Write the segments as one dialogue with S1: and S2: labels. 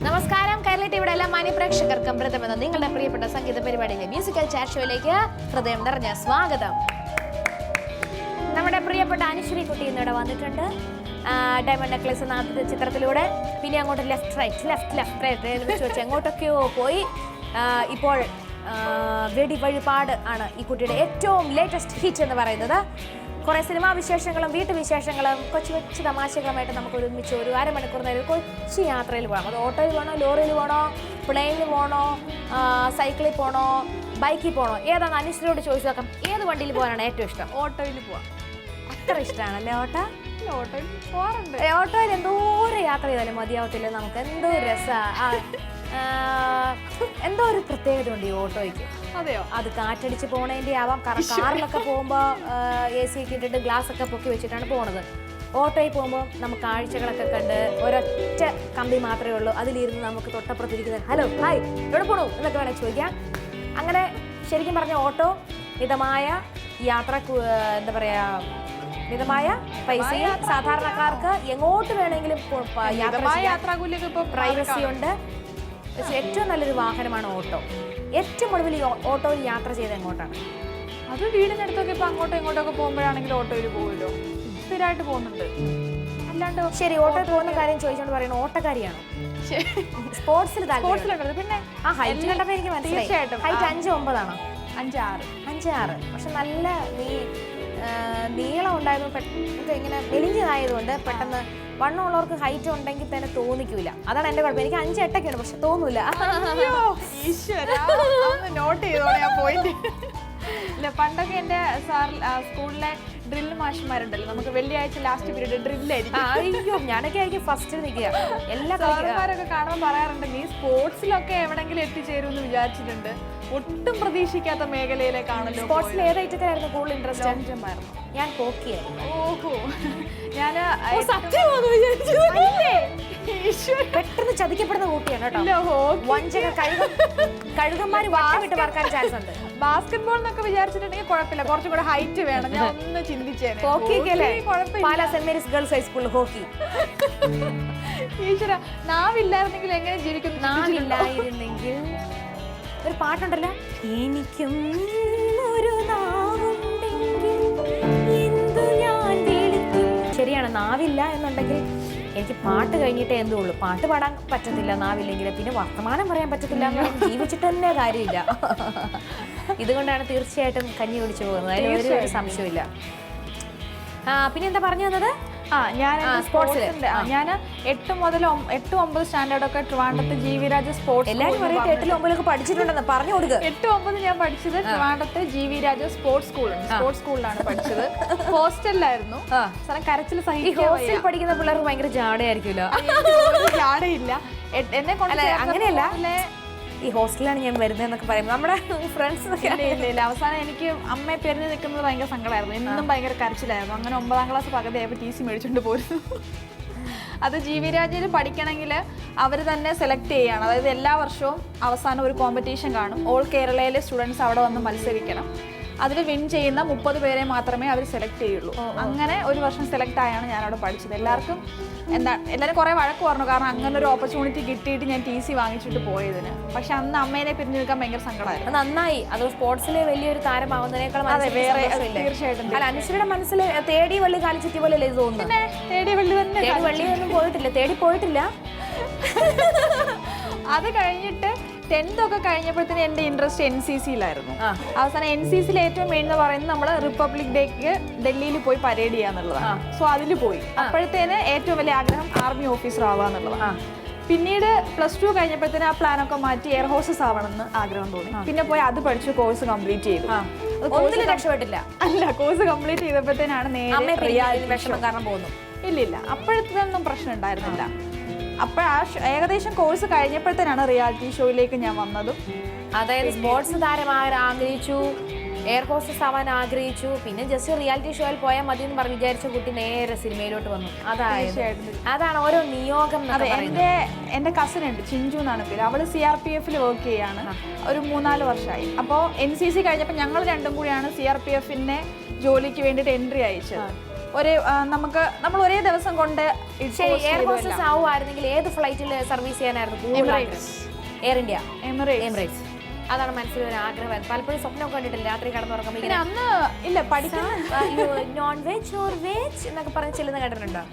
S1: നമസ്കാരം. കേരള ടിവിയുടെ എല്ലാ മാന്യപ്രേക്ഷകർക്കും പ്രഥമെന്ന നിങ്ങളുടെ പ്രിയപ്പെട്ട സംഗീത പരിപാടിയിലെ മ്യൂസിക്കൽ ചാറ്റ് ഷോയിലേക്ക് ഹൃദയം നിറഞ്ഞ സ്വാഗതം. നമ്മുടെ പ്രിയപ്പെട്ട അനുശ്രീ കുട്ടി ഇന്നിവിടെ വന്നിട്ടുണ്ട്. ഡയമണ്ട് നെക്ലേസ് എന്ന ആദ്യത്തെ ചിത്രത്തിലൂടെ പിന്നെ അങ്ങോട്ട് ലെഫ്റ്റ് റൈറ്റ് വെച്ച് എങ്ങോട്ടൊക്കെയോ പോയി. ഇപ്പോൾ വെടി വഴിപാട് ആണ് ഈ കുട്ടിയുടെ ഏറ്റവും ലേറ്റസ്റ്റ് ഹിറ്റ് എന്ന് പറയുന്നത്. കുറേ സിനിമാ വിശേഷങ്ങളും വീട്ടുവിശേഷങ്ങളും കൊച്ചു തമാശകളുമായിട്ട് നമുക്ക് ഒരുമിച്ച് ഒരു അരമണിക്കൂർ നേരം കൊച്ചു യാത്രയിൽ പോകണം. അത് ഓട്ടോയിൽ പോകണോ, ലോറിയിൽ പോകണോ, പ്ലെയിനിൽ പോകണോ, സൈക്കിളിൽ പോകണോ, ബൈക്കിൽ പോകണോ, ഏതാണ് അനുശ്വരോട് ചോദിച്ചു നോക്കാം. ഏത് വണ്ടിയിൽ പോകാനാണ് ഏറ്റവും ഇഷ്ടം?
S2: ഓട്ടോയിൽ പോവാം.
S1: അത്ര ഇഷ്ടമാണല്ലേ ഓട്ടോ?
S2: ഓട്ടോയിൽ പോകാറുണ്ട്.
S1: ഓട്ടോയിൽ എന്തോരം യാത്ര ചെയ്താലും മതിയാവത്തില്ല നമുക്ക്. എന്തോ രസമാണ്, എന്തോ ഒരു പ്രത്യേകത ഉണ്ട് ഈ ഓട്ടോയ്ക്ക്.
S2: അതെയോ?
S1: അത് കാറ്റടിച്ച് പോണതിൻ്റെ ആവാം. കാരണം കാറിലൊക്കെ പോകുമ്പോൾ AC ഒക്കെ ഇട്ടിട്ട് ഗ്ലാസ് ഒക്കെ പൊക്കി വെച്ചിട്ടാണ് പോണത്. ഓട്ടോയിൽ പോകുമ്പോൾ നമുക്ക് കാഴ്ചകളൊക്കെ കണ്ട് ഒരൊറ്റ കമ്പി മാത്രമേ ഉള്ളൂ. അതിലിരുന്ന് നമുക്ക് തൊട്ടപ്പുറത്തിരിക്കുന്നത് ഹലോ ഹായ് എവിടെ പോണു എന്നൊക്കെ വേണമെങ്കിൽ ചോദിക്കാം. അങ്ങനെ ശരിക്കും പറഞ്ഞ ഓട്ടോ മിതമായ യാത്ര, എന്താ പറയുക, മിതമായ പൈസയും സാധാരണക്കാർക്ക് എങ്ങോട്ട് വേണമെങ്കിലും പ്രൈവസി ഉണ്ട്. പക്ഷെ ഏറ്റവും നല്ലൊരു വാഹനമാണ് ഓട്ടോ. ഏറ്റവും ഒടുവിൽ ഈ ഓട്ടോയിൽ യാത്ര ചെയ്ത് എങ്ങോട്ടാണ്?
S2: അത് വീടിനടുത്തൊക്കെ ഇപ്പൊ അങ്ങോട്ടോ ഇങ്ങോട്ടൊക്കെ പോകുമ്പോഴാണെങ്കിൽ ഓട്ടോയിൽ പോകുമല്ലോ. സ്ഥിരമായിട്ട് പോകുന്നുണ്ട്. അല്ലാണ്ട്
S1: ശരി, ഓട്ടോയിൽ പോകുന്ന കാര്യം ചോദിച്ചോണ്ട് പറയുന്നത് ഓട്ടക്കാരിയാണോ? സ്പോർട്സിൽ
S2: സ്പോർട്സിലുണ്ടത്. പിന്നെ
S1: ആ ഹൈറ്റ് കണ്ടപ്പോൾ എനിക്ക് മനസ്സിലായി. ഹൈറ്റ് 5'9" ആണോ?
S2: 5'6".
S1: 5'6". പക്ഷെ നല്ല നീളം ഉണ്ടായിരുന്നു. ഇങ്ങനെ മെലിഞ്ഞതായതുകൊണ്ട് പെട്ടെന്ന് വണ്ണമുള്ളവർക്ക് ഹൈറ്റ് ഉണ്ടെങ്കിൽ തന്നെ തോന്നിക്കൂല. അതാണ് എന്റെ കുഴപ്പം. എനിക്ക് 5'8" ഉണ്ട്, പക്ഷെ തോന്നൂല.
S2: നോട്ട് ചെയ്തോളെ ആ പോയിന്റ്. ഇല്ല, പണ്ടൊക്കെ എന്റെ സ്കൂളിലെ ഡ്രില്ല് മാഷന്മാരുണ്ടല്ലോ, നമുക്ക് വെള്ളിയാഴ്ച ലാസ്റ്റ് പീരീഡ് ഡ്രില്ലായിരിക്കും.
S1: അയ്യോ, ഞാനൊക്കെ ആയിരിക്കും ഫസ്റ്റ് നിൽക്കുക. എല്ലാ
S2: കളിക്കാരൊക്കെ കാണുമ്പോൾ പറയാറുണ്ട് നീ സ്പോർട്സിലൊക്കെ എവിടെങ്കിലും എത്തിച്ചേരുമെന്ന് വിചാരിച്ചിട്ടുണ്ട്. ഒട്ടും പ്രതീക്ഷിക്കാത്ത മേഖലയിലേക്കാണല്ലോ.
S1: സ്പോർട്സിൽ ഏത് ഐറ്റത്തിലായിരുന്നു കൂടുതൽ ഇൻട്രസ്റ്റ്?
S2: അഞ്ചമായിരുന്നു.
S1: ഞാൻ ഹോക്കിയായിരുന്നു.
S2: ഓഹോ, ഞാൻ
S1: പെട്ടെന്ന് ചതിക്കപ്പെടുന്ന ഹോക്കിയാണ് കേട്ടോ. വഞ്ചക കഴുകന്മാര് വാങ്ങിട്ട് പറക്കാൻ ചാൻസ് ഉണ്ട്.
S2: ബാസ്കറ്റ് ബോൾ എന്നൊക്കെ വിചാരിച്ചിട്ടുണ്ടെങ്കിൽ കുഴപ്പമില്ല, കുറച്ചും കൂടെ ഹൈറ്റ് വേണം. ഞാൻ ഒന്ന് ചിന്തിച്ചേനെ.
S1: ഹോക്കിക്കല്ലേ പാലാ സെന്റ് മേരീസ് ഗേൾസ് ഹൈസ്കൂളിൽ ഹോക്കി.
S2: ഈശ്വര, നാവില്ലായിരുന്നെങ്കിൽ എങ്ങനെ ജീവിക്കും?
S1: നാവില്ലായിരുന്നെങ്കിൽ ഒരു പാട്ടുണ്ടല്ലോ, എനിക്കും ഒരു ശരിയാണ്. നാവില്ല എന്നുണ്ടെങ്കിൽ എനിക്ക് പാട്ട് കഴിഞ്ഞിട്ടേ എന്തോ ഉള്ളൂ. പാട്ട് പാടാൻ പറ്റത്തില്ല നാവില്ലെങ്കിൽ, പിന്നെ വർത്തമാനം പറയാൻ പറ്റത്തില്ല. ജീവിച്ചിട്ട് തന്നെ കാര്യമില്ല. ഇതുകൊണ്ടാണ് തീർച്ചയായിട്ടും കഞ്ഞി കുടിച്ചു പോകുന്നത്. അതിന് ഒരു സംശയമില്ല. പിന്നെ എന്താ പറഞ്ഞു തന്നത്?
S2: ഞാൻ 8 മുതൽ 8, 9 സ്റ്റാൻഡേർഡൊക്കെ ട്രിവാൻഡ്രത്ത് GV രാജ സ്പോർട്സ്.
S1: എല്ലാവരും 8, 9 പഠിച്ചിട്ടുണ്ടെന്ന് പറഞ്ഞു കൊടുക്കുക.
S2: 8, 9 ഞാൻ പഠിച്ചത് ട്രിവാൻഡ്രത്ത് GV രാജ സ്പോർട്സ് സ്കൂളുണ്ട്. സ്പോർട്സ് സ്കൂളിലാണ് പഠിച്ചത്. ഹോസ്റ്റലിലായിരുന്നു. കരച്ചിൽ
S1: ഹോസ്റ്റലിൽ പഠിക്കുന്ന പിള്ളേർക്ക് ഭയങ്കര ജാടയായിരിക്കുമല്ലോ.
S2: ജാടയില്ല എന്നെ കൊണ്ട്.
S1: അങ്ങനെയല്ല, ഈ ഹോസ്റ്റലിലാണ് ഞാൻ വരുന്നത് എന്നൊക്കെ പറയുമ്പോൾ നമ്മുടെ ഫ്രണ്ട്സ്
S2: ഇല്ല. അവസാനം എനിക്ക് അമ്മയെ പെരിഞ്ഞ് നിൽക്കുന്നത് ഭയങ്കര സങ്കടമായിരുന്നു. എന്നും ഭയങ്കര കരച്ചിലായിരുന്നു. അങ്ങനെ 9ാം ക്ലാസ് പകുതിയായപ്പോൾ TC മേടിച്ചുകൊണ്ട് പോരുന്നു. അത് GV രാജയിൽ പഠിക്കണമെങ്കിൽ അവർ തന്നെ സെലക്ട് ചെയ്യുകയാണ്. അതായത് എല്ലാ വർഷവും അവസാനം ഒരു കോമ്പറ്റീഷൻ കാണും. ഓൾ കേരളയിലെ സ്റ്റുഡൻസ് അവിടെ വന്ന് മത്സരിക്കണം. അതിൽ വിൻ ചെയ്യുന്ന 30 പേരെ മാത്രമേ അവർ സെലക്ട് ചെയ്യുള്ളൂ. അങ്ങനെ ഒരു വർഷം സെലക്ട് ആയാണ് ഞാൻ അവിടെ പഠിച്ചത്. എല്ലാവരും കുറേ വഴക്ക് പറഞ്ഞു, കാരണം അങ്ങനെ ഒരു ഓപ്പർച്യൂണിറ്റി കിട്ടിയിട്ട് ഞാൻ TC വാങ്ങിച്ചിട്ട് പോയതിന്. പക്ഷെ അന്ന് അമ്മേനെ പിരിഞ്ഞു നിൽക്കാൻ ഭയങ്കര സങ്കടമായിരുന്നു.
S1: നന്നായി. അത് സ്പോർട്സിൽ വലിയൊരു താരമാവുന്നതിനേക്കാൾ
S2: തീർച്ചയായിട്ടും.
S1: അല്ല, അനുശ്വരുടെ മനസ്സിൽ തേടി വള്ളി കാലിച്ചുറ്റി പോലെ അല്ലേ ഇത് തോന്നുന്നു?
S2: തേടി വള്ളി തന്നെ.
S1: വള്ളിയൊന്നും പോയിട്ടില്ല, തേടി പോയിട്ടില്ല.
S2: അത് കഴിഞ്ഞിട്ട് 10th ഒക്കെ കഴിഞ്ഞപ്പോഴത്തേന് എൻ്റെ ഇൻട്രസ്റ്റ് NCCയിലായിരുന്നു. അവസാനം NCCയിൽ ഏറ്റവും മെയിൻ എന്ന് പറയുന്നത് നമ്മൾ റിപ്പബ്ലിക് ഡേക്ക് ഡൽഹിയിൽ പോയി പരേഡ് ചെയ്യാന്നുള്ളതാണ്. സോ അതിൽ പോയി. അപ്പോഴത്തേന് ഏറ്റവും വലിയ ആഗ്രഹം ആർമി ഓഫീസർ ആവുക എന്നുള്ളതാണ്. പിന്നീട് +2 കഴിഞ്ഞപ്പോഴത്തേന് ആ പ്ലാനൊക്കെ മാറ്റി എയർ ഹോസ്റ്റസ് ആവണമെന്ന് ആഗ്രഹം തോന്നി. പിന്നെ പോയി അത് പഠിച്ചു, കോഴ്സ് കംപ്ലീറ്റ് ചെയ്തു.
S1: രക്ഷപ്പെട്ടില്ല.
S2: അല്ല, കോഴ്സ് കംപ്ലീറ്റ് ചെയ്തപ്പോഴത്തേനാണ്
S1: കാരണം പോകുന്നു.
S2: ഇല്ല, അപ്പോഴത്തേനൊന്നും പ്രശ്നം ഉണ്ടായിരുന്നില്ല. അപ്പോൾ ഏകദേശം കോഴ്സ് കഴിഞ്ഞപ്പോഴത്തേനാണ് റിയാലിറ്റി ഷോയിലേക്ക് ഞാൻ വന്നതും.
S1: അതായത് സ്പോർട്സ് താരമാകാൻ ആഗ്രഹിച്ചു, എയർ ഹോസ്റ്റസ് ആവാൻ ആഗ്രഹിച്ചു, പിന്നെ ജസ്റ്റ് റിയാലിറ്റി ഷോയിൽ പോയാൽ മതി എന്ന് പറഞ്ഞ് വിചാരിച്ച കുട്ടി നേരെ സിനിമയിലോട്ട് വന്നു. അതാണ് ഓരോ നിയോഗം.
S2: എൻ്റെ കസിൻ ഉണ്ട്, ചിഞ്ചു എന്നാണ് പേര്. അവള് CRPFൽ വർക്ക് ചെയ്യാണ്. ഒരു 3-4 വർഷമായി. അപ്പോൾ NCC കഴിഞ്ഞപ്പോൾ ഞങ്ങൾ രണ്ടും കൂടിയാണ് CRPFന്റെ ജോലിക്ക് വേണ്ടിയിട്ട് എൻട്രി അയച്ചത്. നമ്മൾ ഒരേ ദിവസം കൊണ്ട്
S1: ശരി, എയർ ഹോസ്റ്റസ് ആവുമായിരുന്നെങ്കിൽ ഏത് ഫ്ലൈറ്റിൽ സർവീസ് ചെയ്യാനായിരുന്നു കൂടുതൽ ആഗ്രഹം? Air India, Emirates. അതാണ് മനസ്സിൽ ഒരു ആഗ്രഹം. പലപ്പോഴും സ്വപ്നം കണ്ടിട്ടില്ല രാത്രി കിടന്നുറങ്ങുമ്പോൾ
S2: അന്ന് ഇല്ല പഠിക്കുന്ന
S1: നോൺ വെജ് ഓർ വെജ് എന്നൊക്കെ പറഞ്ഞ് ചെല്ലുന്ന കേട്ടിട്ടുണ്ടോ?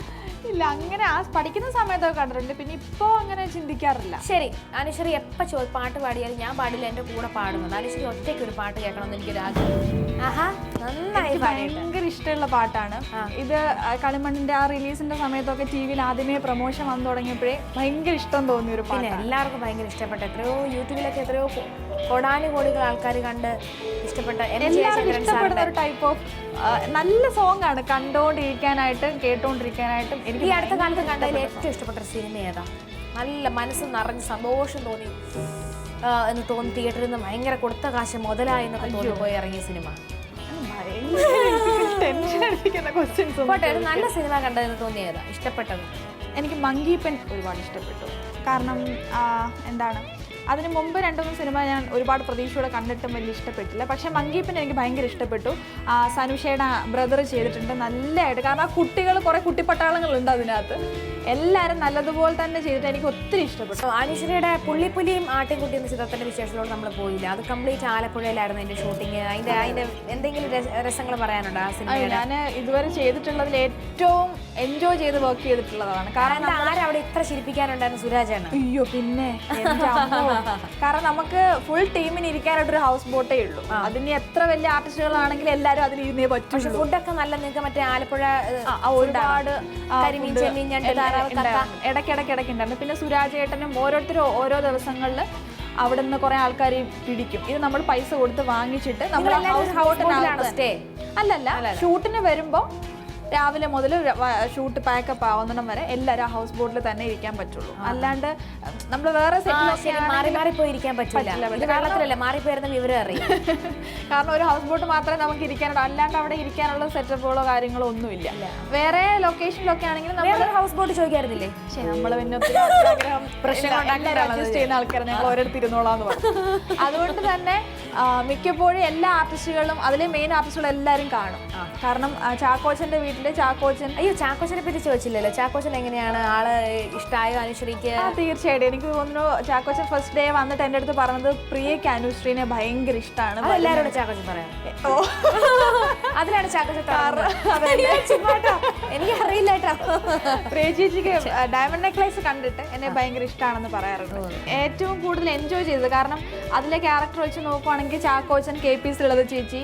S2: ഇല്ല, അങ്ങനെ ആ പഠിക്കുന്ന സമയത്തൊക്കെ കണ്ടിട്ടുണ്ട്. പിന്നെ ഇപ്പോ അങ്ങനെ ചിന്തിക്കാറില്ല.
S1: ശരി, അനുശ്വരി എപ്പോൾ പാട്ട് പാടിയാലും ഞാൻ പാടില്ല, എൻ്റെ കൂടെ പാടുന്നത്. അനുശ്വരി ഒറ്റയ്ക്ക് ഒരു പാട്ട് കേൾക്കണമെന്ന് എനിക്കൊരു ആഗ്രഹം. ആഹാ, നന്നായി
S2: ഭയങ്കര ഇഷ്ടമുള്ള പാട്ടാണ് ഇത്. കളിമണ്ണിന്റെ ആ റിലീസിന്റെ സമയത്തൊക്കെ ടി വിയിൽ ആദ്യമേ പ്രൊമോഷൻ വന്നു തുടങ്ങിയപ്പോഴേ ഭയങ്കര ഇഷ്ടം തോന്നിയ ഒരു പാട്ട്.
S1: എല്ലാവർക്കും ഭയങ്കര ഇഷ്ടപ്പെട്ട, എത്രയോ യൂട്യൂബിലൊക്കെ എത്രയോ കോടാനുകോടികൾ ആൾക്കാർ കണ്ട് ഇഷ്ടപ്പെട്ട,
S2: എല്ലാവർക്കും ഇഷ്ടപ്പെടുന്ന ഒരു ടൈപ്പ് ഓഫ് നല്ല സോങ് ആണ്. കണ്ടോണ്ടിരിക്കാനായിട്ടും കേട്ടോണ്ടിരിക്കാനായിട്ടും.
S1: എനിക്ക് ഈ അടുത്ത കാലത്ത് കണ്ടതിൽ ഏറ്റവും ഇഷ്ടപ്പെട്ട ഒരു സിനിമ ഏതാ? നല്ല മനസ്സ് നിറഞ്ഞ് സന്തോഷം തോന്നി എന്ന് തോന്നി, തിയേറ്ററിൽ നിന്ന് ഭയങ്കര കൊടുത്ത കാശ് മുതലായി എന്നൊക്കെ തോന്നിപ്പോയി ഇറങ്ങിയ സിനിമ? നല്ല സിനിമ കണ്ടതെന്ന് തോന്നിയതാ ഇഷ്ടപ്പെട്ടത്?
S2: എനിക്ക് മങ്കീപ്പൻ ഒരുപാട് ഇഷ്ടപ്പെട്ടു. കാരണം എന്താണ്, അതിന് മുമ്പ് 2-3 സിനിമ ഞാൻ ഒരുപാട് പ്രതീക്ഷയോടെ കണ്ടിട്ടും വലിയ ഇഷ്ടപ്പെട്ടില്ല. പക്ഷേ മങ്കീപ്പൻ എനിക്ക് ഭയങ്കര ഇഷ്ടപ്പെട്ടു. സനുഷയുടെ ബ്രദർ ചെയ്തിട്ടുണ്ട് നല്ലതായിട്ട്. കാരണം ആ കുട്ടികൾ, കുറേ കുട്ടിപ്പട്ടാളങ്ങളുണ്ട് അതിനകത്ത്, എല്ലാവരും നല്ലതുപോലെ തന്നെ ചെയ്തിട്ട് എനിക്ക് ഒത്തിരി ഇഷ്ടപ്പെട്ടു.
S1: അനുശ്വരിയുടെ പുള്ളിപ്പുലിയും ആട്ടിൻകുട്ടി എന്ന ചിത്രത്തിന്റെ വിശേഷത്തോട് നമ്മൾ പോയില്ല. അത് കംപ്ലീറ്റ് ആലപ്പുഴയിലായിരുന്നു അതിന്റെ ഷൂട്ടിങ്. അതിന്റെ എന്തെങ്കിലും രസങ്ങൾ പറയാനുണ്ടോ ആ സിനിമ?
S2: ഞാൻ ഇതുവരെ ചെയ്തിട്ടുള്ളതിൽ ഏറ്റവും എൻജോയ് ചെയ്ത് വർക്ക് ചെയ്തിട്ടുള്ളതാണ്.
S1: കാരണം ആരവിടെ ഇത്ര ചിരിപ്പിക്കാനുണ്ടായിരുന്നു? സുരാജാണ്.
S2: അയ്യോ പിന്നെ, കാരണം നമുക്ക് ഫുൾ ടീമിന് ഇരിക്കാനായിട്ടൊരു ഹൗസ് ബോട്ടേ ഉള്ളൂ. അതിന് എത്ര വലിയ ആർട്ടിസ്റ്റുകളാണെങ്കിലും എല്ലാവരും അതിൽ ഇരുന്നേ പറ്റും.
S1: ഫുഡൊക്കെ നല്ല, നിങ്ങൾക്ക് മറ്റേ ആലപ്പുഴ
S2: ഒരുപാട്
S1: കരിമീൻ, ചെമ്മീൻ, ഞണ്ട്,
S2: ഇടയ്ക്കിടയ്ക്ക് ഉണ്ടായിരുന്നു. പിന്നെ സുരാജേട്ടനും ഓരോരുത്തരും ഓരോ ദിവസങ്ങളിൽ അവിടെ നിന്ന് കുറെ ആൾക്കാർ പിടിക്കും. ഇത് നമ്മൾ പൈസ കൊടുത്ത് വാങ്ങിച്ചിട്ട് നമ്മൾ അല്ലല്ല, ഷൂട്ടിന് വരുമ്പോൾ രാവിലെ മുതൽ ഷൂട്ട് പാക്കപ്പ് ആവുന്നിടം വരെ എല്ലാവരും ആ ഹൗസ് ബോട്ടിൽ തന്നെ ഇരിക്കാൻ പറ്റുള്ളൂ. അല്ലാണ്ട് നമ്മൾ വേറെ
S1: ഇരിക്കാൻ പറ്റില്ല, മാറിപ്പോയിരുന്ന വിവരം അറിയാം.
S2: കാരണം ഒരു ഹൗസ് ബോട്ട് മാത്രമേ നമുക്ക് ഇരിക്കാനുള്ളൂ. അല്ലാണ്ട് അവിടെ ഇരിക്കാനുള്ള സെറ്റപ്പുകളോ കാര്യങ്ങളോ ഒന്നുമില്ല. വേറെ ലൊക്കേഷനിലൊക്കെ ആണെങ്കിൽ നമ്മൾ
S1: ഹൗസ് ബോട്ട് ചോദിക്കാറില്ലേ?
S2: പക്ഷേ നമ്മൾ പിന്നെ അഡ്ജസ്റ്റ് ചെയ്യുന്ന ആൾക്കാരെ ഞങ്ങൾ ഓരോരുത്തർ ഇരുന്നോളാന്ന് പറഞ്ഞു. അതുകൊണ്ട് തന്നെ മിക്കപ്പോഴും എല്ലാ ആർട്ടിസ്റ്റുകളും, അതിലെ മെയിൻ ആർട്ടിസ്റ്റുകളും എല്ലാവരും കാണും. കാരണം ചാക്കോച്ചന്റെ വീട്ടിൽ ചാക്കോച്ചൻ,
S1: അയ്യോ ചാക്കോച്ചനെ പറ്റി ചോദിച്ചില്ലല്ലോ. ചാക്കോച്ചൻ എങ്ങനെയാണ്? ആള് ഇഷ്ടമായോ അനുശ്രീക്ക്?
S2: തീർച്ചയായിട്ടും. എനിക്ക് തോന്നുന്നു ചാക്കോച്ചൻ ഫസ്റ്റ് ഡേ വന്നിട്ട് എൻ്റെ അടുത്ത് പറഞ്ഞത് പ്രിയയ്ക്ക് അനുശ്രീനെ ഭയങ്കര ഇഷ്ടമാണ്.
S1: എല്ലാവരോടും ചാക്കോച്ചൻ പറയാം. അതിലാണ് ചാക്കോച്ചൻ. എനിക്ക് അറിയില്ല കേട്ടോ.
S2: പ്രിയ ചേച്ചിക്ക് ഡയമണ്ട് നെക്ലേസ് കണ്ടിട്ട് എന്നെ ഭയങ്കര ഇഷ്ടമാണെന്ന് പറയാറുണ്ട്. ഏറ്റവും കൂടുതൽ എൻജോയ് ചെയ്തത്, കാരണം അതിലെ ക്യാരക്ടർ വെച്ച് നോക്കുവാണെങ്കിൽ ചാക്കോച്ചൻ, KP ലളിത ചേച്ചി,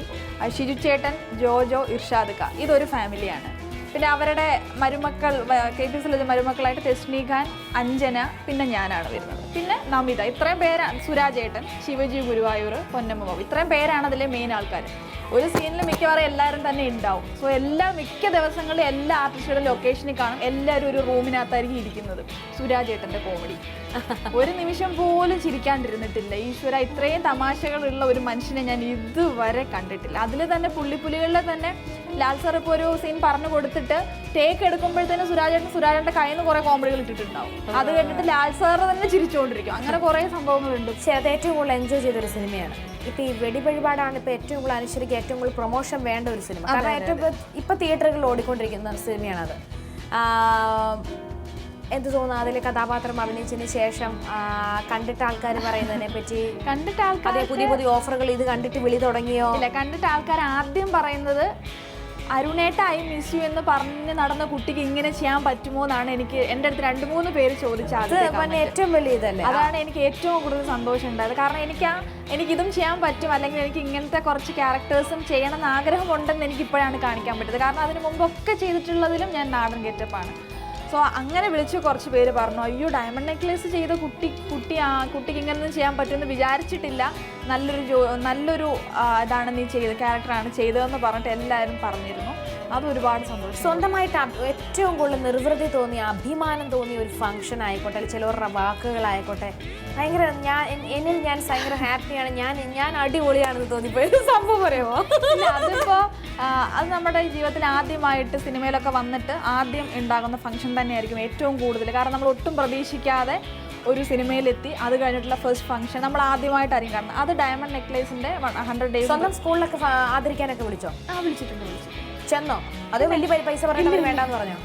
S2: ഷിജു ചേട്ടൻ, ജോജോ, ഇർഷാദ് ഖാൻ, ഇതൊരു ഫാമിലിയാണ്. പിന്നെ അവരുടെ മരുമക്കൾ, KP ലളിത മരുമക്കളായിട്ട് തെസ്നി ഖാൻ, അഞ്ജന, പിന്നെ ഞാനാണ് വരുന്നത്. പിന്നെ നമിത. ഇത്രയും പേരാണ്. സുരാജേട്ടൻ, ശിവജി ഗുരുവായൂർ, പൊന്നമ്മ ബാബു, ഇത്രയും പേരാണ് അതിലെ മെയിൻ ആൾക്കാർ. ഒരു സീനിൽ മിക്കവാറും എല്ലാവരും തന്നെ ഉണ്ടാവും. സോ മിക്ക ദിവസങ്ങളിലും എല്ലാ ആർട്ടിസ്റ്റുകളുടെ ലൊക്കേഷനിൽ കാണും. എല്ലാവരും ഒരു റൂമിനകത്തായിരിക്കും ഇരിക്കുന്നത്. സുരാജേട്ടൻ്റെ കോമഡി ഒരു നിമിഷം പോലും ചിരിക്കാണ്ടിരുന്നിട്ടില്ല. ഈശ്വര, ഇത്രയും തമാശകളുള്ള ഒരു മനുഷ്യനെ ഞാൻ ഇതുവരെ കണ്ടിട്ടില്ല. അതിൽ തന്നെ പുള്ളിപ്പുലികളിലെ തന്നെ ലാൽ സാർ ഇപ്പോൾ ഒരു സീൻ പറഞ്ഞു കൊടുത്തിട്ട് ടേക്ക് എടുക്കുമ്പോഴത്തേനും സുരാജേട്ടൻ്റെ കയ്യിൽ നിന്ന് കുറേ കോമഡികൾ ഇട്ടിട്ടുണ്ടാവും. അത് കണ്ടിട്ട് ലാൽ സാർ തന്നെ ചിരിച്ചുകൊണ്ടിരിക്കും. അങ്ങനെ കുറേ സംഭവങ്ങളുണ്ട്.
S1: പക്ഷേ അത് ഏറ്റവും കൂടുതൽ എൻജോയ് ചെയ്തൊരു സിനിമയാണ്. ഇപ്പം ഈ വെടിവഴിപാടാണ് ഇപ്പോൾ ഏറ്റവും കൂടുതൽ അനുശ്വരിക്ക് ഏറ്റവും കൂടുതൽ പ്രൊമോഷൻ വേണ്ട ഒരു സിനിമ. കാരണം ഏറ്റവും ഇപ്പം തിയേറ്ററുകളിൽ ഓടിക്കൊണ്ടിരിക്കുന്ന സിനിമയാണത്. എന്ത് തോന്നുന്നു അതിലെ കഥാപാത്രം അഭിനയിച്ചതിന് ശേഷം കണ്ടിട്ട് ആൾക്കാർ പറയുന്നതിനെ പറ്റി?
S2: കണ്ടിട്ട് ആൾക്കാർ
S1: പുതിയ പുതിയ ഓഫറുകൾ ഇത് കണ്ടിട്ട് വിളി തുടങ്ങിയോ?
S2: ഇല്ല, കണ്ടിട്ട് ആൾക്കാർ ആദ്യം പറയുന്നത് അരുണേട്ട ഐ മിസ് യു എന്ന് പറഞ്ഞ് നടന്ന കുട്ടിക്ക് ഇങ്ങനെ ചെയ്യാൻ പറ്റുമോ എന്നാണ് എനിക്ക് എൻ്റെ അടുത്ത് 2-3 പേര് ചോദിച്ചത്.
S1: ഏറ്റവും വലിയ ഇതല്ലേ,
S2: അതാണ് എനിക്ക് ഏറ്റവും കൂടുതൽ സന്തോഷം ഉണ്ടായത്. കാരണം എനിക്കിതും ചെയ്യാൻ പറ്റും, അല്ലെങ്കിൽ എനിക്ക് ഇങ്ങനത്തെ കുറച്ച് ക്യാരക്ടേഴ്സും ചെയ്യണമെന്ന് ആഗ്രഹമുണ്ടെന്ന് എനിക്കിപ്പോഴാണ് കാണിക്കാൻ പറ്റുന്നത്. കാരണം അതിന് മുമ്പൊക്കെ ചെയ്തിട്ടുള്ളതിലും ഞാൻ നാടൻ ഗെറ്റപ്പാണ്. സോ അങ്ങനെ വിളിച്ച് കുറച്ച് പേര് പറഞ്ഞു, അയ്യോ ഡയമണ്ട് നെക്ലേസ് ചെയ്ത കുട്ടിക്ക് ഇങ്ങനൊന്നും ചെയ്യാൻ പറ്റുമെന്ന് വിചാരിച്ചിട്ടില്ല, നല്ലൊരു ഇതാണ് നീ ക്യാരക്ടറാണ് ചെയ്തതെന്ന് പറഞ്ഞിട്ട് എല്ലാവരും പറഞ്ഞിരുന്നു. അത് ഒരുപാട് സന്തോഷം.
S1: സ്വന്തമായിട്ട് ഏറ്റവും കൂടുതൽ നിർവൃതി തോന്നിയ, അഭിമാനം തോന്നിയ ഒരു ഫംഗ്ഷൻ ആയിക്കോട്ടെ, ചിലവരുടെ വാക്കുകളായിക്കോട്ടെ, ഭയങ്കര എന്നിൽ ഞാൻ ഭയങ്കര ഹാപ്പിയാണ്, ഞാൻ അടിപൊളിയാണെന്ന് തോന്നിപ്പോയൊരു സംഭവം പറയുമോ?
S2: അതിപ്പോൾ അത് നമ്മുടെ ജീവിതത്തിൽ ആദ്യമായിട്ട് സിനിമയിലൊക്കെ വന്നിട്ട് ആദ്യം ഉണ്ടാകുന്ന ഫംഗ്ഷൻ തന്നെയായിരിക്കും ഏറ്റവും കൂടുതൽ. കാരണം നമ്മൾ ഒട്ടും പ്രതീക്ഷിക്കാതെ ഒരു സിനിമയിലെത്തി, അത് കഴിഞ്ഞിട്ടുള്ള ഫസ്റ്റ് ഫംഗ്ഷൻ നമ്മൾ ആദ്യമായിട്ടായിരിക്കും കാണുന്നത്. അത് ഡയമണ്ട് നെക്ലേസിന്റെ 100 days.
S1: സ്വന്തം സ്കൂളിലൊക്കെ ആദരിക്കാനൊക്കെ വിളിച്ചോ?
S2: വിളിച്ചിട്ടുണ്ട്.
S1: ചെന്നോ അതോ വലിയ പൈസ പറഞ്ഞാൽ വേണ്ടെന്ന് പറഞ്ഞോ?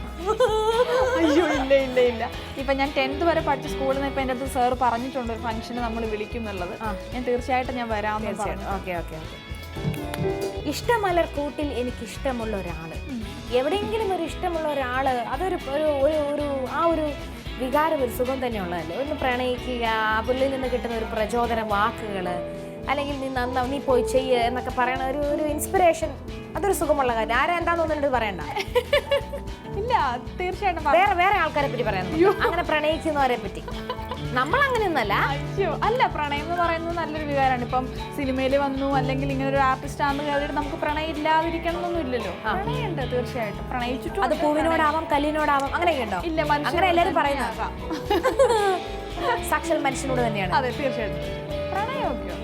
S2: അയ്യോ ഇല്ല ഇല്ല ഇല്ല. ഇപ്പൊ ഞാൻ 10th വരെ പഠിച്ച സ്കൂളിൽ നിന്ന് ഇപ്പൊ എൻ്റെ അടുത്ത് സാർ പറഞ്ഞിട്ടുണ്ട് ഒരു ഫംഗ്ഷന് നമ്മൾ വിളിക്കും എന്നുള്ളത്. ഞാൻ തീർച്ചയായിട്ടും ഞാൻ വരാമെന്ന് പറഞ്ഞു.
S1: Okay okay okay. ഇഷ്ടമലർ കൂട്ടിൽ എനിക്ക് ഇഷ്ടമുള്ള ഒരാള്, എവിടെയെങ്കിലും ഒരു ഇഷ്ടമുള്ള ഒരാള്, അതൊരു ഒരു ആ ഒരു വികാരം ഒരു സുഖം തന്നെ ഉള്ളതല്ലേ. ഒന്ന് പ്രണയിക്കുക, പുള്ളിയിൽ നിന്ന് കിട്ടുന്ന ഒരു പ്രചോദന വാക്കുകള്, അല്ലെങ്കിൽ നീ പോയി ചെയ്യ് എന്നൊക്കെ പറയണ ഒരു ഇൻസ്പിറേഷൻ, അതൊരു സുഖമുള്ള കാര്യം. ആരാ എന്താന്ന് തോന്നുന്നുണ്ട് പറയണ്ട.
S2: ഇല്ല തീർച്ചയായിട്ടും
S1: വേറെ ആൾക്കാരെ പറ്റി പറയാൻ, അങ്ങനെ പ്രണയിക്കുന്നവരെ പറ്റി. നമ്മൾ അങ്ങനെയൊന്നല്ല.
S2: അയ്യോ അല്ല, പ്രണയം എന്ന് പറയുന്നത് നല്ലൊരു വികാരമാണ്. ഇപ്പം സിനിമയിൽ വന്നു അല്ലെങ്കിൽ ഇങ്ങനെ ഒരു ആർട്ടിസ്റ്റ് ആണെന്ന് കരുതിയിട്ട് നമുക്ക് പ്രണയം ഇല്ലാതിരിക്കണം എന്നൊന്നും ഇല്ലല്ലോ. പ്രണയമുണ്ട് തീർച്ചയായിട്ടും. പ്രണയിച്ചിട്ടും
S1: അത് പൂവിനോടാവാം കല്ലിനോടാവാം അങ്ങനെയൊക്കെ ഉണ്ടോ?
S2: ഇല്ല,
S1: അങ്ങനെ എല്ലാവരും പറയുന്നതാക്കാം. സാക്ഷാൽ മനുഷ്യനോട് തന്നെയാണ്.
S2: അതെ തീർച്ചയായിട്ടും. പ്രണയമൊക്കെയോ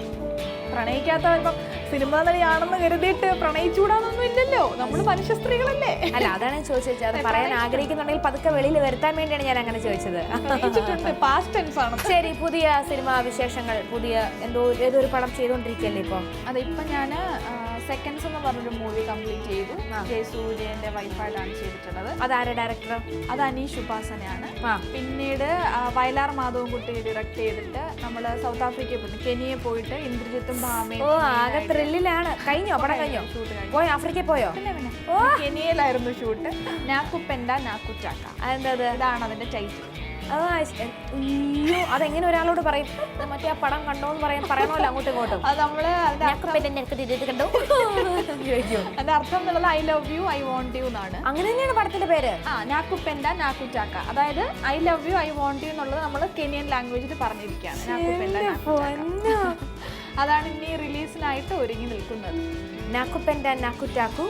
S2: പ്രണയിക്കാത്തവർ ഇപ്പം സിനിമ നടിയാണെന്ന് കരുതിയിട്ട് പ്രണയിച്ചുകൂടാന്നൊന്നും ഇല്ലല്ലോ. നമ്മൾ മനുഷ്യ സ്ത്രീകളല്ലേ.
S1: അല്ല അതാണ് ചോദിച്ചത്. അത് പറയാൻ ആഗ്രഹിക്കുന്നുണ്ടെങ്കിൽ പതുക്കെ വെളിയിൽ വരുത്താൻ വേണ്ടിയാണ് ഞാൻ അങ്ങനെ ചോദിച്ചത്.
S2: പാസ്റ്റ് ടെൻസ് ആണ്.
S1: ശരി, പുതിയ സിനിമാ വിശേഷങ്ങൾ, പുതിയ ഏതൊരു പടം ചെയ്തോണ്ടിരിക്കല്ലേ ഇപ്പൊ?
S2: അതെ, ഇപ്പൊ ഞാന് സെക്കൻഡ്സ് എന്ന് പറഞ്ഞൊരു മൂവി കംപ്ലീറ്റ് ചെയ്തു. ജയസൂര്യന്റെ വൈഫായിട്ടാണ് ചെയ്തിട്ടുള്ളത്.
S1: അതാരെ ഡയറക്ടർ?
S2: അത് അനീഷ് ഉപാസനയാണ്. പിന്നീട് വയലാർ മാധവൻകുട്ടി ഡയറക്ട് ചെയ്തിട്ട് നമ്മള് സൗത്ത് ആഫ്രിക്കയിൽ പോയി, കെനിയെ പോയിട്ട് ഇന്ദ്രജിത്തും ഭാമയും.
S1: ആകെ ത്രില്ലിലാണ്. കഴിഞ്ഞോ പടം? കഴിഞ്ഞോ? പോയോ? ആഫ്രിക്കയിൽ പോയോ?
S2: പിന്നെ കെനിയയിലായിരുന്നു ഷൂട്ട്. നാക്കുപ്പെൻഡ നാക്കുറ്റാക്ക, ഇതാണ് അതിന്റെ ടൈറ്റിൽ.
S1: അതെങ്ങനെ ഒരാളോട് പറയും? മറ്റേ ആ പടം കണ്ടോന്ന് പറയണമല്ലോ അങ്ങോട്ടും ഇങ്ങോട്ടും.
S2: അത് നമ്മള്
S1: കണ്ടു.
S2: അതിന്റെ അർത്ഥം എന്നുള്ളത് I love you I want you എന്നാണ്.
S1: അങ്ങനെ തന്നെയാണ് പടത്തിന്റെ പേര്.
S2: നാക്കുപ്പെൻഡ നാക്കുറ്റാക്ക, അതായത് I love you I want you എന്നുള്ളത് നമ്മൾ കെനിയൻ ലാംഗ്വേജിൽ പറഞ്ഞിരിക്കുകയാണ്. അതാണ് ഇനി റിലീസിനായിട്ട് ഒരുങ്ങി നിൽക്കുന്നത്.
S1: നാക്കുപ്പെൻഡ നാക്കുറ്റാക്കു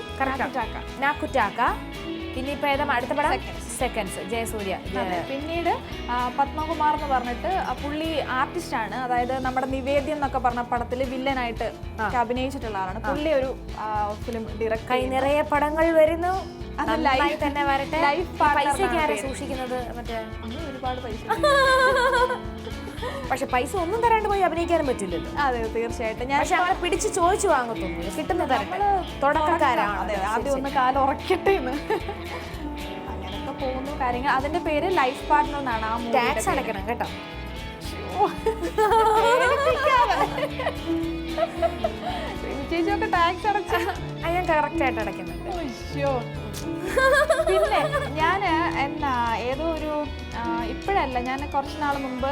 S1: നാക്കുറ്റാക്ക. പിന്നെ ഇപ്പൊ ഏതാ അടുത്ത പടം? സെക്കൻഡ്സ്, ജയസൂര്യ.
S2: പിന്നീട് പത്മകുമാർ എന്ന് പറഞ്ഞിട്ട് പുള്ളി ആർട്ടിസ്റ്റ് ആണ്. അതായത് നമ്മുടെ നിവേദ്യം എന്നൊക്കെ പറഞ്ഞ പടത്തിൽ വില്ലനായിട്ട് അഭിനയിച്ചിട്ടുള്ള ആളാണ്. പുള്ളി ഒരു ഫിലിം ഡയറക്ടർ.
S1: കൈ നിറയെ പടങ്ങൾ വരുന്നു.
S2: തന്നെ വരട്ടെ.
S1: പൈസ സൂക്ഷിക്കുന്നത് മറ്റേ
S2: ഒരുപാട് പൈസ.
S1: പക്ഷെ പൈസ ഒന്നും തരാണ്ട് പോയി അഭിനയിക്കാനും പറ്റില്ലല്ലോ.
S2: അതെ തീർച്ചയായിട്ടും. ഞാൻ
S1: പക്ഷെ അവരെ പിടിച്ച് ചോദിച്ചു വാങ്ങത്തൊന്നും കിട്ടുന്ന തരട്ടെ. തുടക്കക്കാരാണ്.
S2: അതെ, ആദ്യം ഒന്ന് കാലുറക്കട്ടെ എന്ന്. അങ്ങനൊക്കെ പോകുന്നു കാര്യങ്ങൾ. അതിന്റെ പേര് ലൈഫ് പാർട്ട്ണർ എന്നാണ്. ആ
S1: ടാക്സ് അടയ്ക്കണം കേട്ടോ.
S2: ചേച്ചിയൊക്കെ ടാക്സ് അടച്ച
S1: ഞാൻ കറക്റ്റ് ആയിട്ട് അടയ്ക്കുന്നുണ്ട്.
S2: പിന്നെ ഞാൻ ഏതോ ഒരു ഇപ്പോഴല്ല, ഞാൻ കുറച്ച് നാൾ മുമ്പ്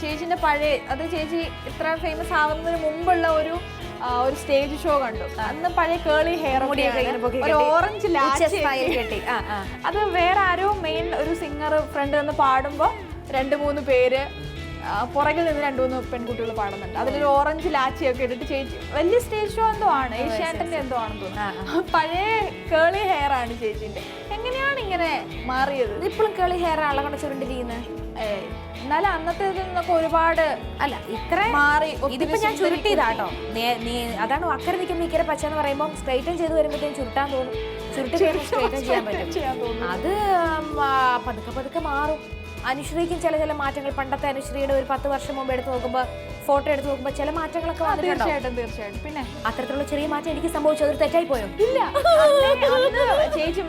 S2: ചേച്ചിന്റെ പഴയ, അത് ചേച്ചി ഇത്ര ഫേമസ് ആവുന്നതിന് മുമ്പുള്ള ഒരു സ്റ്റേജ് ഷോ കണ്ടു. അന്ന് പഴയ കേളി ഹെയർ, ഒരു ഓറഞ്ച് ലാച്ച്. അത് വേറെ ആരോ മെയിൻ ഒരു സിംഗർ ഫ്രണ്ട് നിന്ന് പാടുമ്പോ 2-3 പേര് പുറകിൽ നിന്ന് 2-3 പെൺകുട്ടികൾ പാടുന്നുണ്ട്. അതിലൊരു ഓറഞ്ച് ലാച്ചിയൊക്കെ ഇട്ടിട്ട് ചേച്ചി, വലിയ സ്റ്റേജ് ഷോ എന്തോ ആണ്, ഏഷ്യാനെറ്റിന്റെ എന്തോ ആണെന്ന് തോന്നുന്നു. പഴയ കേളി ഹെയർ ആണ് ചേച്ചിന്റെ. എങ്ങനെയാണ് ഇങ്ങനെ മാറിയത്?
S1: ഇപ്പോഴും കേളി ഹെയർ ആളെ കൊണ്ട് ചുരുണ്ടിരിക്കുന്നത്.
S2: എന്നാലും അന്നത്തെ നിന്നൊക്കെ ഒരുപാട്
S1: അല്ല ഇത്ര മാറി. ഇതിപ്പോ ഞാൻ ചുരുട്ടിയതാട്ടോ. അതാണ് അക്കരെ നിൽക്കുമ്പോൾ ഇക്കരെ പച്ച എന്ന് പറയുമ്പോൾ സ്ട്രൈറ്റൻ ചെയ്ത് വരുമ്പോഴത്തേക്കും ചുരുട്ടാൻ തോന്നും. ചുരുട്ടി സ്ട്രൈറ്റൻ ചെയ്യാൻ പറ്റും. അത് പതുക്കെ പതുക്കെ മാറും. അനുശ്രീക്കും ചില മാറ്റങ്ങൾ. പണ്ടത്തെ അനുശ്രീയുടെ ഒരു 10 വർഷം മുമ്പ് എടുത്ത് നോക്കുമ്പോൾ, ഫോട്ടോ എടുത്ത് നോക്കുമ്പോൾ ചില മാറ്റങ്ങളൊക്കെ വന്നിട്ടുണ്ടോ?
S2: തീർച്ചയായിട്ടും. പിന്നെ
S1: അത്തരത്തിലുള്ള ചെറിയ മാറ്റം എനിക്ക് സംഭവിച്ചു. അതൊരു തെറ്റായി പോയോ?
S2: ഇല്ല. ചേച്ചി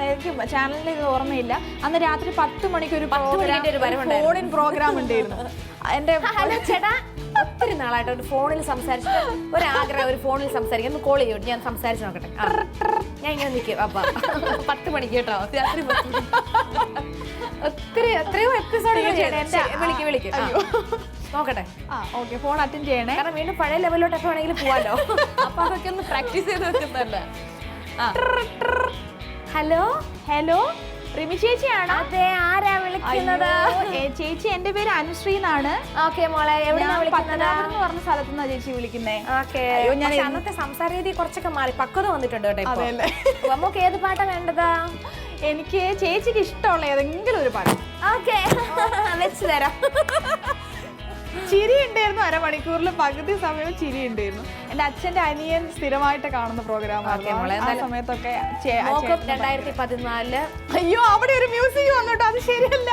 S2: എനിക്ക് ചാനലിൽ ഇത് ഓർമ്മയില്ല. അന്ന് രാത്രി 10 മണിക്ക് ഒരു ഫോൺ ഇൻ പ്രോഗ്രാം ഉണ്ടായിരുന്നു. എന്റെ
S1: ഹലോ ചേട്ടാ, ഒത്തിരി നാളായിട്ട് ഒരു ഫോണിൽ സംസാരിച്ചിട്ട് ഒരാഗ്രഹം, ഒരു ഫോണിൽ സംസാരിക്കാം. ഒന്ന് കോൾ ചെയ്യോട്ട്, ഞാൻ സംസാരിച്ച് നോക്കട്ടെ. ഞാൻ ഇങ്ങനെ നിൽക്കും. അപ്പ 10 മണിക്ക് കേട്ടോ, രാത്രി 10 മണിക്ക്. എത്രയോ എപ്പിസോഡ് വിളിക്കും. നോക്കട്ടെ.
S2: ഓക്കെ, ഫോൺ അറ്റൻഡ് ചെയ്യണേ.
S1: കാരണം വീണ്ടും പഴയ ലെവലിലോട്ടൊക്കെ വേണമെങ്കിൽ പോവാലോ. അപ്പൊ അതൊക്കെ ഒന്ന് പ്രാക്ടീസ് ചെയ്ത് വെക്കുന്നല്ലേ. ഹലോ
S2: ഹലോ, റിമി ചേച്ചിയാണോ?
S1: അതെ, ആരാ വിളിക്കുന്നത്?
S2: ചേച്ചി, എന്റെ പേര് അനുശ്രീ എന്നാണ്.
S1: ഓക്കെ മോളെ,
S2: പത്തനാപുരം എന്ന് പറഞ്ഞ സ്ഥലത്ത് നിന്നാ ചേച്ചി വിളിക്കുന്നേ.
S1: ഞാൻ അന്നത്തെ സംസാര രീതി കുറച്ചൊക്കെ മാറി, പക്വത വന്നിട്ടുണ്ട് കേട്ടോ. നമുക്ക് ഏത് പാട്ടാ വേണ്ടതാ?
S2: എനിക്ക് ചേച്ചിക്ക് ഇഷ്ടമുള്ള ഏതെങ്കിലും ഒരു പാട്ട്.
S1: ഓക്കെ, വെച്ച് തരാം.
S2: ചിരി ഉണ്ടായിരുന്നു അരമണിക്കൂറിൽ പകുതി സമയം ചിരി ഉണ്ടായിരുന്നു. എന്റെ അച്ഛന്റെ അനിയൻ സ്ഥിരമായിട്ട് കാണുന്ന പ്രോഗ്രാമാണ് ആ സമയത്തൊക്കെ.
S1: 2014
S2: അയ്യോ അവിടെ ഒരു മ്യൂസിക് വന്നിട്ടോ, അത് ശരിയല്ല.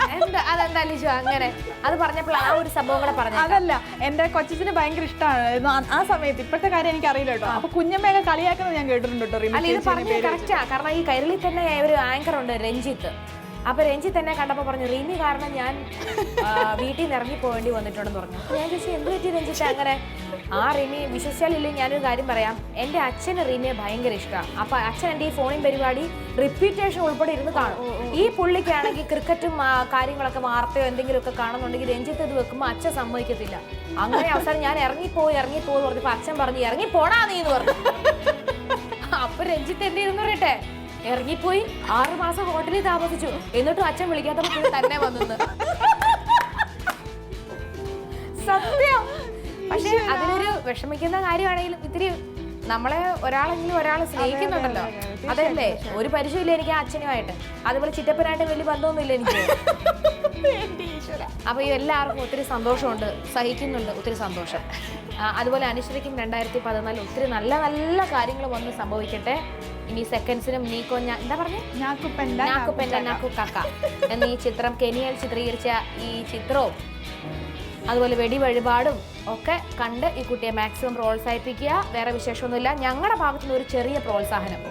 S1: അതെന്താ ലിജു അങ്ങനെ? അത് പറഞ്ഞപ്പോൾ ആ ഒരു സംഭവം കൂടെ പറഞ്ഞു.
S2: അതല്ല, എന്റെ കൊച്ചിന് ഭയങ്കര ഇഷ്ടമാണ് ആ സമയത്ത്. ഇപ്പോഴത്തെ കാര്യം എനിക്ക് അറിയില്ല കേട്ടോ. അപ്പൊ കുഞ്ഞമ്മയൊക്കെ കളിയാക്കുന്നത് ഞാൻ കേട്ടിട്ടുണ്ട് കേട്ടോ.
S1: അല്ല, ഇത് പറഞ്ഞത് കറക്റ്റാ. കാരണം ഈ കൈരളിൽ തന്നെ ഒരു ആങ്കർ ഉണ്ട്, രഞ്ജിത്ത്. അപ്പൊ രഞ്ജിത്ത് തന്നെ കണ്ടപ്പോ പറഞ്ഞു, റിമി കാരണം ഞാൻ വീട്ടിൽ നിന്ന് ഇറങ്ങി പോകേണ്ടി വന്നിട്ടുണ്ടെന്ന് പറഞ്ഞു. ഞാൻ ചോദിച്ചു, എന്ത് പറ്റി രഞ്ജിത്ത് അങ്ങനെ? ആ റിമി വിശ്വസിച്ചാലില്ലേ, ഞാനൊരു കാര്യം പറയാം. എൻ്റെ അച്ഛന് റിമിയെ ഭയങ്കര ഇഷ്ടമാണ്. അപ്പൊ അച്ഛൻ എൻ്റെ ഈ ഫോണിൻ പരിപാടി റിപ്പീറ്റേഷൻ ഉൾപ്പെടെ ഇരുന്ന് കാണും. ഈ പുള്ളിക്കാണെങ്കിൽ ക്രിക്കറ്റും കാര്യങ്ങളൊക്കെ വാർത്തയോ എന്തെങ്കിലുമൊക്കെ കാണുന്നുണ്ടെങ്കിൽ രഞ്ജിത്ത് ഇത് വെക്കുമ്പോൾ അച്ഛൻ സമ്മതിക്കത്തില്ല. അങ്ങനെ അവസാനം ഞാൻ ഇറങ്ങിപ്പോയി പറഞ്ഞപ്പോ അച്ഛൻ പറഞ്ഞു, ഇറങ്ങി പോടാ നീ എന്ന് പറഞ്ഞു. അപ്പൊ രഞ്ജിത്ത് എന്ത് ചെയ്തെന്ന് പറയട്ടെ, ഇറങ്ങിപ്പോയി 6 മാസം ഹോട്ടലിൽ താമസിച്ചു. എന്നിട്ടും അച്ഛൻ വിളിക്കാത്തപ്പോൾ തന്നെ വന്നു. സത്യം. പക്ഷെ അതിലൊരു വിഷമിക്കുന്ന കാര്യമാണെങ്കിലും ഇത്തിരി നമ്മളെ ഒരാളെങ്കിലും ഒരാൾ സ്നേഹിക്കുന്നുണ്ടല്ലോ, അതല്ലേ ഒരു പരിചയമില്ല എനിക്ക് ആ അച്ഛനുമായിട്ട്. അതുപോലെ ചിറ്റപ്പനായിട്ട് വലിയ ബന്ധമൊന്നുമില്ല എനിക്ക്. അപ്പൊ ഈ എല്ലാവർക്കും ഒത്തിരി സന്തോഷമുണ്ട്, സഹിക്കുന്നുണ്ട്, ഒത്തിരി സന്തോഷം. അതുപോലെ അനുശ്രീക്കും 2014 ഒത്തിരി നല്ല നല്ല കാര്യങ്ങൾ വന്ന് സംഭവിക്കട്ടെ. ഇനി സെക്കൻഡ്സിനും നീക്കോ എന്താ പറഞ്ഞേ, നാക്കു കക്ക എന്നീ ചിത്രം കെനിയയിൽ ചിത്രീകരിച്ച ഈ ചിത്രവും അതുപോലെ വെടി വഴിപാടും ഒക്കെ കണ്ട് ഈ കുട്ടിയെ മാക്സിമം പ്രോത്സാഹിപ്പിക്കുക. വേറെ വിശേഷമൊന്നുമില്ല, ഞങ്ങളുടെ ഭാഗത്തുനിന്ന് ഒരു ചെറിയ പ്രോത്സാഹനം.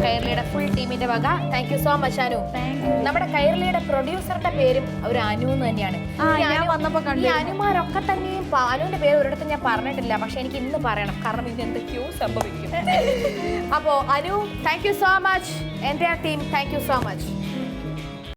S1: കൈരളിയുടെ ഫുൾ ടീമിന്റെ വക thank you so much Anu. നമ്മുടെ കൈരളിയുടെ പ്രൊഡ്യൂസറുടെ പേരും ഒരു അനു എന്ന് തന്നെയാണ്. ഈ അനുമാരൊക്കെ തന്നെയും അനുവിന്റെ പേര് ഒരിടത്തും ഞാൻ പറഞ്ഞിട്ടില്ല, പക്ഷെ എനിക്ക് ഇന്ന് പറയണം, കാരണം ഇന്ന് എന്തൊക്കെയോ സംഭവിക്കും. അപ്പോ Anu thank you so much, എന്റെ team thank you so much.